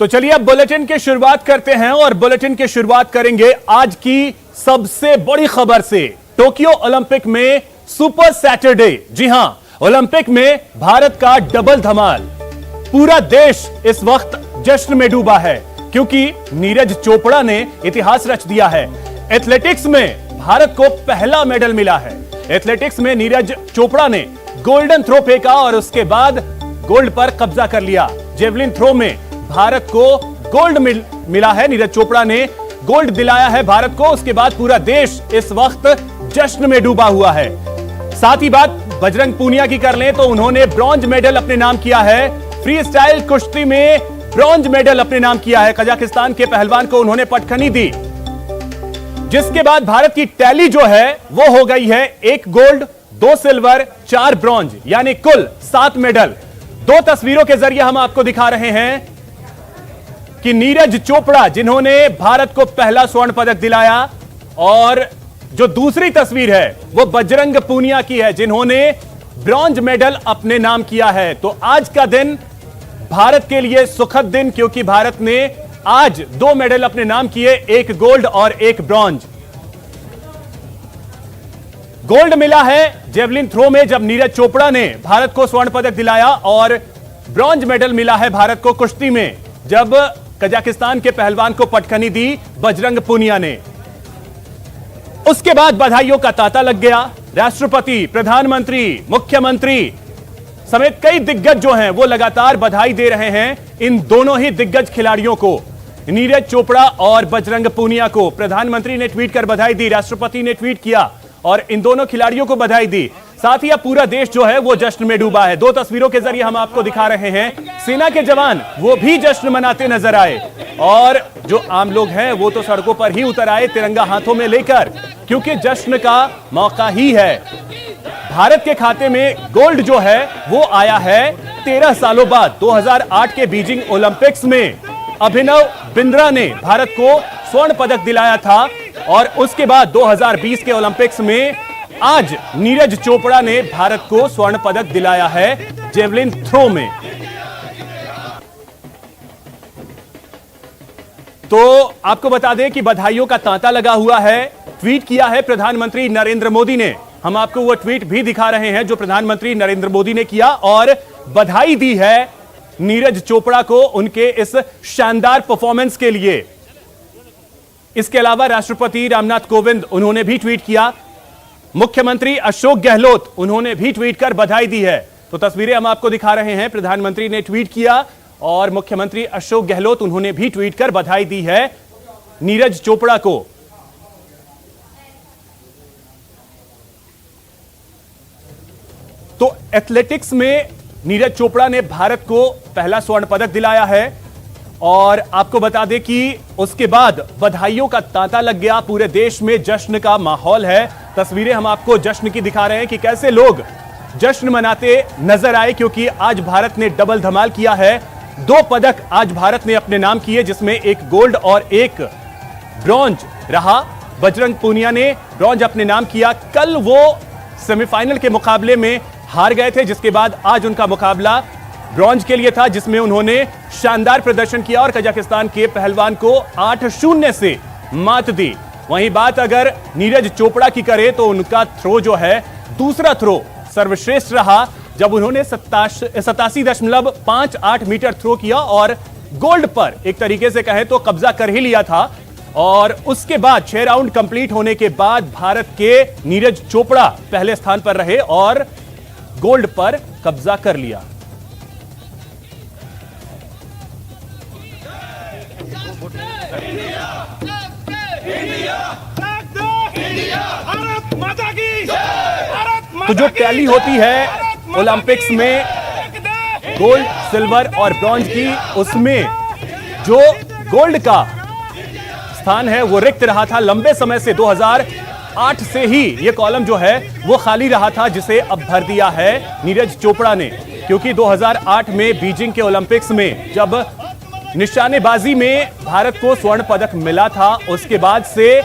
तो चलिए अब बुलेटिन की शुरुआत करते हैं और बुलेटिन की शुरुआत करेंगे आज की सबसे बड़ी खबर से। टोक्यो ओलंपिक में सुपर सैटरडे। जी हां, ओलंपिक में भारत का डबल धमाल। पूरा देश इस वक्त जश्न में डूबा है क्योंकि नीरज चोपड़ा ने इतिहास रच दिया है। एथलेटिक्स में भारत को पहला मेडल मिला है। एथलेटिक्स में नीरज चोपड़ा ने गोल्डन थ्रो फेंका और उसके बाद गोल्ड पर कब्जा कर लिया। जेवलिन थ्रो में भारत को गोल्ड मिला है। नीरज चोपड़ा ने गोल्ड दिलाया है भारत को। उसके बाद पूरा देश इस वक्त जश्न में डूबा हुआ है। साथ ही बात बजरंग पूनिया की कर लें तो उन्होंने ब्रॉन्ज मेडल अपने नाम किया है। फ्री स्टाइल कुश्ती में ब्रॉन्ज मेडल अपने नाम किया है। कजाकिस्तान के पहलवान को उन्होंने पटखनी दी, जिसके बाद भारत की टैली जो है वो हो गई है 1 गोल्ड 2 सिल्वर 4 ब्रॉन्ज, यानी कुल 7 मेडल। 2 तस्वीरों के जरिए हम आपको दिखा रहे हैं कि नीरज चोपड़ा जिन्होंने भारत को पहला स्वर्ण पदक दिलाया, और जो दूसरी तस्वीर है वो बजरंग पूनिया की है जिन्होंने ब्रॉन्ज मेडल अपने नाम किया है। तो आज का दिन भारत के लिए सुखद दिन, क्योंकि भारत ने आज 2 मेडल अपने नाम किए, 1 गोल्ड और 1 ब्रॉन्ज। गोल्ड मिला है जेवलिन थ्रो में जब नीरज चोपड़ा ने भारत को स्वर्ण पदक दिलाया, और ब्रॉन्ज मेडल मिला है भारत को कुश्ती में जब कजाकिस्तान के पहलवान को पटखनी दी बजरंग पूनिया ने। उसके बाद बधाइयों का तांता लग गया। राष्ट्रपति, प्रधानमंत्री, मुख्यमंत्री समेत कई दिग्गज जो हैं वो लगातार बधाई दे रहे हैं इन दोनों ही दिग्गज खिलाड़ियों को, नीरज चोपड़ा और बजरंग पूनिया को। प्रधानमंत्री ने ट्वीट कर बधाई दी, राष्ट्रपति ने ट्वीट किया और इन दोनों खिलाड़ियों को बधाई दी। साथ ही अब पूरा देश जो है वो जश्न में डूबा है। 2 तस्वीरों के जरिए हम आपको दिखा रहे हैं। सेना के जवान वो भी जश्न मनाते नजर आए, और जो आम लोग हैं वो तो सड़कों पर ही उतर आए तिरंगा हाथों में लेकर, क्योंकि जश्न का मौका ही है। भारत के खाते में गोल्ड जो है वो आया है 13 सालों बाद। 2008 के बीजिंग ओलंपिक्स में अभिनव बिंद्रा ने भारत को स्वर्ण पदक दिलाया था, और उसके बाद 2020 के ओलंपिक्स में आज नीरज चोपड़ा ने भारत को स्वर्ण पदक दिलाया है जेवलिन थ्रो में। तो आपको बता दें कि बधाइयों का तांता लगा हुआ है। ट्वीट किया है प्रधानमंत्री नरेंद्र मोदी ने। हम आपको वो ट्वीट भी दिखा रहे हैं जो प्रधानमंत्री नरेंद्र मोदी ने किया, और बधाई दी है नीरज चोपड़ा को उनके इस शानदार परफॉर्मेंस के लिए। इसके अलावा राष्ट्रपति रामनाथ कोविंद उन्होंने भी ट्वीट किया। मुख्यमंत्री अशोक गहलोत उन्होंने भी ट्वीट कर बधाई दी है। तो तस्वीरें हम आपको दिखा रहे हैं। प्रधानमंत्री ने ट्वीट किया और मुख्यमंत्री अशोक गहलोत उन्होंने भी ट्वीट कर बधाई दी है नीरज चोपड़ा को। तो एथलेटिक्स में नीरज चोपड़ा ने भारत को पहला स्वर्ण पदक दिलाया है, और आपको बता दें कि उसके बाद बधाइयों का तांता लग गया। पूरे देश में जश्न का माहौल है। तस्वीरें हम आपको जश्न की दिखा रहे हैं कि कैसे लोग जश्न मनाते नजर आए, क्योंकि आज भारत ने डबल धमाल किया है। 2 पदक आज भारत ने अपने नाम किए, जिसमें 1 गोल्ड और 1 ब्रॉन्ज रहा। बजरंग पूनिया ने ब्रॉन्ज अपने नाम किया। कल वो सेमीफाइनल के मुकाबले में हार गए थे, जिसके बाद आज उनका मुकाबला ब्रॉन्ज के लिए था, जिसमें उन्होंने शानदार प्रदर्शन किया और कजाकिस्तान के पहलवान को 8-0 से मात दी। वहीं बात अगर नीरज चोपड़ा की करें तो उनका थ्रो जो है, दूसरा थ्रो सर्वश्रेष्ठ रहा, जब उन्होंने 87.58 मीटर थ्रो किया और गोल्ड पर एक तरीके से कहें तो कब्जा कर ही लिया था। और उसके बाद 6 राउंड कंप्लीट होने के बाद भारत के नीरज चोपड़ा पहले स्थान पर रहे और गोल्ड पर कब्जा कर लिया। तो जो टैली होती है ओलंपिक्स में गोल्ड, सिल्वर और ब्रॉन्ज की, उसमें जो गोल्ड का स्थान है वो रिक्त रहा था लंबे समय से। 2008 से ही ये कॉलम जो है वो खाली रहा था, जिसे अब भर दिया है नीरज चोपड़ा ने, क्योंकि 2008 में बीजिंग के ओलंपिक्स में जब निशानेबाजी में भारत को स्वर्ण पदक मिला था, उसके बाद से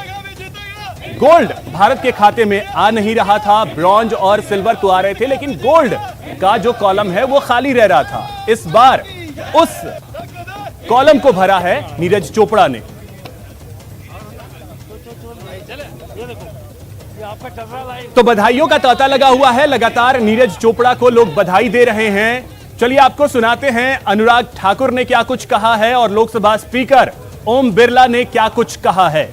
गोल्ड भारत के खाते में आ नहीं रहा था। ब्रॉन्ज और सिल्वर तो आ रहे थे, लेकिन गोल्ड का जो कॉलम है वो खाली रह रहा था। इस बार उस कॉलम को भरा है नीरज चोपड़ा ने। तो बधाइयों का तांता लगा हुआ है, लगातार नीरज चोपड़ा को लोग बधाई दे रहे हैं। चलिए आपको सुनाते हैं अनुराग ठाकुर ने क्या कुछ कहा है और लोकसभा स्पीकर ओम बिरला ने क्या कुछ कहा है।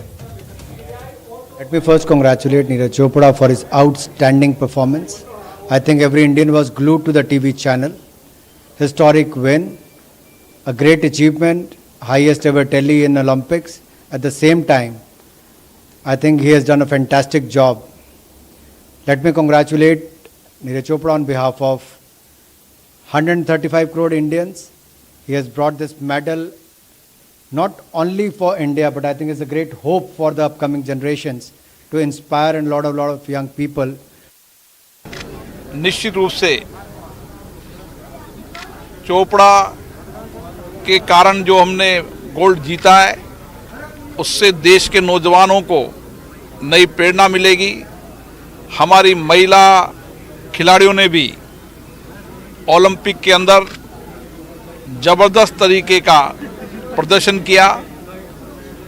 Let me first congratulate Neeraj Chopra for his outstanding performance. I think every Indian was glued to the TV channel. Historic win, a great achievement, highest ever tally in Olympics. At the same time, I think he has done a fantastic job. Let me congratulate Neeraj Chopra on behalf of 135 crore Indians. He has brought this medal not only for India, but I think it's a great hope for the upcoming generations to inspire a lot of young people. निश्चित रूप से चोपड़ा के कारण जो हमने gold जीता है, उससे देश के नौजवानों को नई प्रेरणा मिलेगी। हमारी महिला खिलाड़ियों ने भी ओलंपिक के अंदर ज़बरदस्त तरीके का प्रदर्शन किया।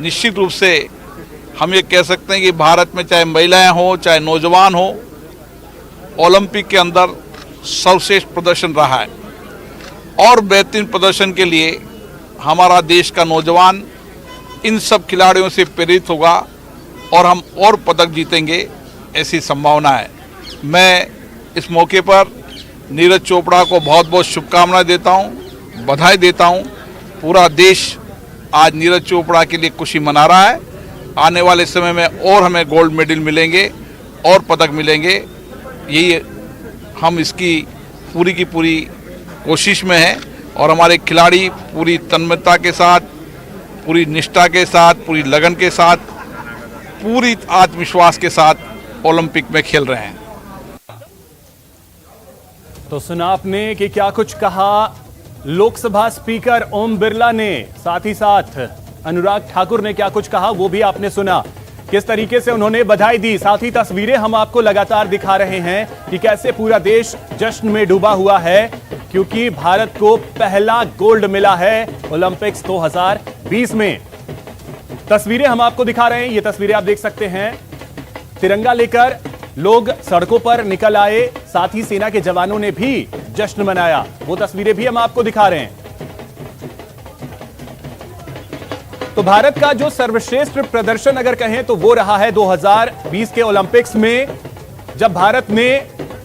निश्चित रूप से हम ये कह सकते हैं कि भारत में चाहे महिलाएं हों चाहे नौजवान हों, ओलंपिक के अंदर सर्वश्रेष्ठ प्रदर्शन रहा है और बेहतरीन प्रदर्शन के लिए हमारा देश का नौजवान इन सब खिलाड़ियों से प्रेरित होगा और हम और पदक जीतेंगे, ऐसी संभावना है। मैं इस मौके पर नीरज चोपड़ा को बहुत बहुत शुभकामनाएं देता हूं, बधाई देता हूं। पूरा देश आज नीरज चोपड़ा के लिए खुशी मना रहा है। आने वाले समय में और हमें गोल्ड मेडल मिलेंगे और पदक मिलेंगे, यही हम इसकी पूरी की पूरी कोशिश में हैं और हमारे खिलाड़ी पूरी तन्मयता के साथ, पूरी निष्ठा के साथ, पूरी लगन के साथ, पूरी आत्मविश्वास के साथ ओलंपिक में खेल रहे हैं। तो सुना आपने कि क्या कुछ कहा लोकसभा स्पीकर ओम बिरला ने, साथ ही साथ अनुराग ठाकुर ने क्या कुछ कहा वो भी आपने सुना। किस तरीके से उन्होंने बधाई दी, साथ ही तस्वीरें हम आपको लगातार दिखा रहे हैं कि कैसे पूरा देश जश्न में डूबा हुआ है, क्योंकि भारत को पहला गोल्ड मिला है ओलंपिक्स 2020 में। तस्वीरें हम आपको दिखा रहे हैं, ये तस्वीरें आप देख सकते हैं। तिरंगा लेकर लोग सड़कों पर निकल आए, साथ ही सेना के जवानों ने भी जश्न मनाया, वो तस्वीरें भी हम आपको दिखा रहे हैं। तो भारत का जो सर्वश्रेष्ठ प्रदर्शन अगर कहें तो वो रहा है 2020 के ओलंपिक्स में, जब भारत ने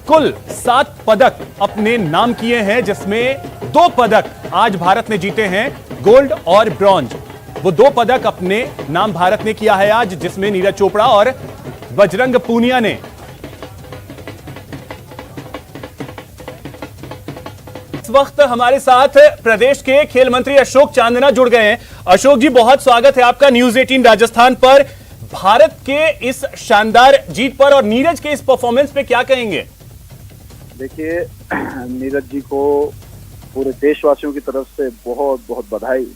कुल 7 पदक अपने नाम किए हैं, जिसमें 2 पदक आज भारत ने जीते हैं, गोल्ड और ब्रॉन्ज। वो 2 पदक अपने नाम भारत ने किया है आज, जिसमें नीरज चोपड़ा और बजरंग पूनिया ने। इस वक्त हमारे साथ प्रदेश के खेल मंत्री अशोक चांदना जुड़ गए हैं। अशोक जी, बहुत स्वागत है आपका न्यूज 18 राजस्थान पर। भारत के इस शानदार जीत पर और नीरज के इस परफॉर्मेंस पे क्या कहेंगे? देखिए, नीरज जी को पूरे देशवासियों की तरफ से बहुत बहुत बधाई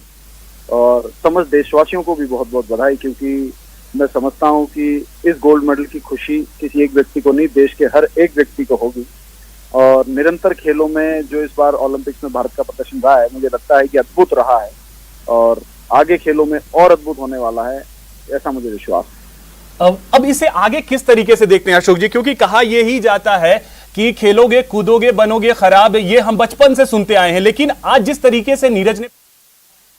और समस्त देशवासियों को भी बहुत बहुत बधाई, क्योंकि मैं समझता हूं कि इस गोल्ड मेडल की खुशी किसी एक व्यक्ति को नहीं, देश के हर एक व्यक्ति को होगी। और निरंतर खेलों में जो इस बार ओलंपिक्स में भारत का प्रदर्शन रहा है, मुझे लगता है कि अद्भुत रहा है और आगे खेलों में और अद्भुत होने वाला है, ऐसा मुझे विश्वास है। अब इसे आगे किस तरीके से देखते हैं अशोक जी, क्योंकि कहा यही जाता है कि खेलोगे कूदोगे बनोगे खराब, ये हम बचपन से सुनते आए हैं, लेकिन आज जिस तरीके से नीरज ने,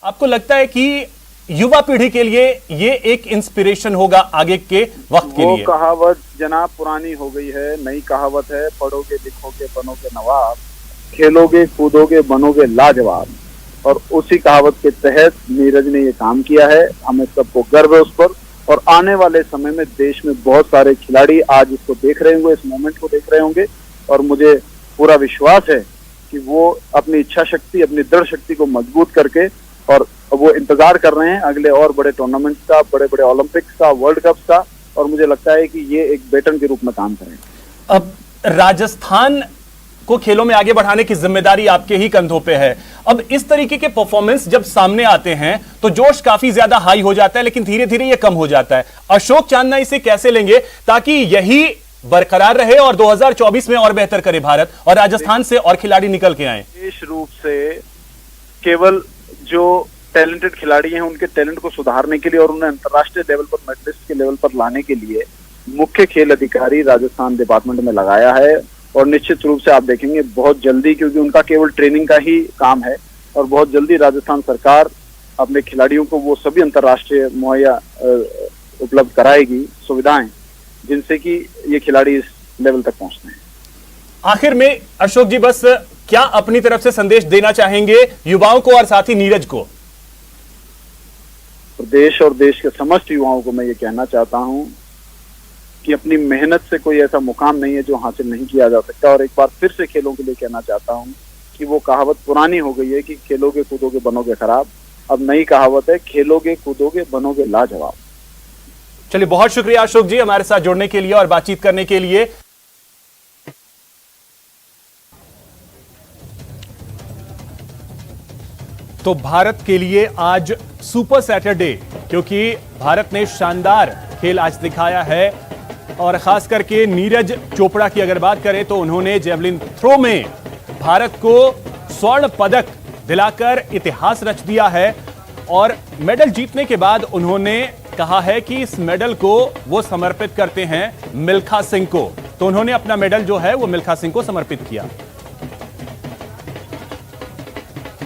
आपको लगता है कि युवा पीढ़ी के लिए ये एक इंस्पिरेशन होगा आगे के वक्त के लिए? वो कहावत जनाब पुरानी हो गई है, नई कहावत है, पढ़ोगे लिखोगे बनोगे नवाब, खेलोगे कूदोगे बनोगे लाजवाब। और उसी कहावत के तहत नीरज ने ये काम किया है, हमें सबको गर्व है उस पर। और आने वाले समय में देश में बहुत सारे खिलाड़ी आज इसको देख रहे होंगे, इस मोमेंट को देख रहे होंगे, और मुझे पूरा विश्वास है कि वो अपनी इच्छा शक्ति, अपनी दृढ़ शक्ति को मजबूत करके, और वो इंतजार कर रहे हैं अगले और बड़े टूर्नामेंट्स का, बड़े बड़े ओलंपिक्स का, वर्ल्ड कप का, और मुझे लगता है कि ये एक बेटन के रूप में काम करेंगे। अब राजस्थान को खेलों में आगे बढ़ाने की जिम्मेदारी आपके ही कंधों पे है। अब इस तरीके के परफॉर्मेंस जब सामने आते हैं तो जोश काफी ज्यादा हाई हो जाता है, लेकिन धीरे धीरे ये कम हो जाता है। अशोक चांदना इसे कैसे लेंगे ताकि यही बरकरार रहे और 2024 में और बेहतर करे भारत और राजस्थान से और खिलाड़ी निकल के आए? विशेष रूप से केवल जो टैलेंटेड खिलाड़ी हैं उनके टैलेंट को सुधारने के लिए और उन्हें अंतर्राष्ट्रीय लेवल पर, मेडलिस्ट के लेवल पर लाने के लिए मुख्य खेल अधिकारी राजस्थान डिपार्टमेंट में लगाया है। और निश्चित रूप से आप देखेंगे बहुत जल्दी, क्योंकि उनका केवल ट्रेनिंग का ही काम है, और बहुत जल्दी राजस्थान सरकार अपने खिलाड़ियों को वो सभी अंतर्राष्ट्रीय मुहैया उपलब्ध कराएगी सुविधाएं, जिनसे कि ये खिलाड़ी इस लेवल तक पहुंचते हैं। आखिर में अशोक जी, बस क्या अपनी तरफ से संदेश देना चाहेंगे युवाओं को और साथ ही नीरज को? प्रदेश और देश के समस्त युवाओं को मैं ये कहना चाहता हूं कि अपनी मेहनत से कोई ऐसा मुकाम नहीं है जो हासिल नहीं किया जा सकता। और एक बार फिर से खेलों के लिए कहना चाहता हूं कि वो कहावत पुरानी हो गई है कि खेलोगे कूदोगे बनोगे खराब। अब नई कहावत है, खेलोगे कूदोगे बनोगे लाजवाब। चलिए, बहुत शुक्रिया अशोक जी हमारे साथ जुड़ने के लिए और बातचीत करने के लिए। तो भारत के लिए आज सुपर सैटरडे, क्योंकि भारत ने शानदार खेल आज दिखाया है। और खास करके नीरज चोपड़ा की अगर बात करें तो उन्होंने जेवलिन थ्रो में भारत को स्वर्ण पदक दिलाकर इतिहास रच दिया है। और मेडल जीतने के बाद उन्होंने कहा है कि इस मेडल को वो समर्पित करते हैं मिल्खा सिंह को। तो उन्होंने अपना मेडल जो है वो मिल्खा सिंह को समर्पित किया।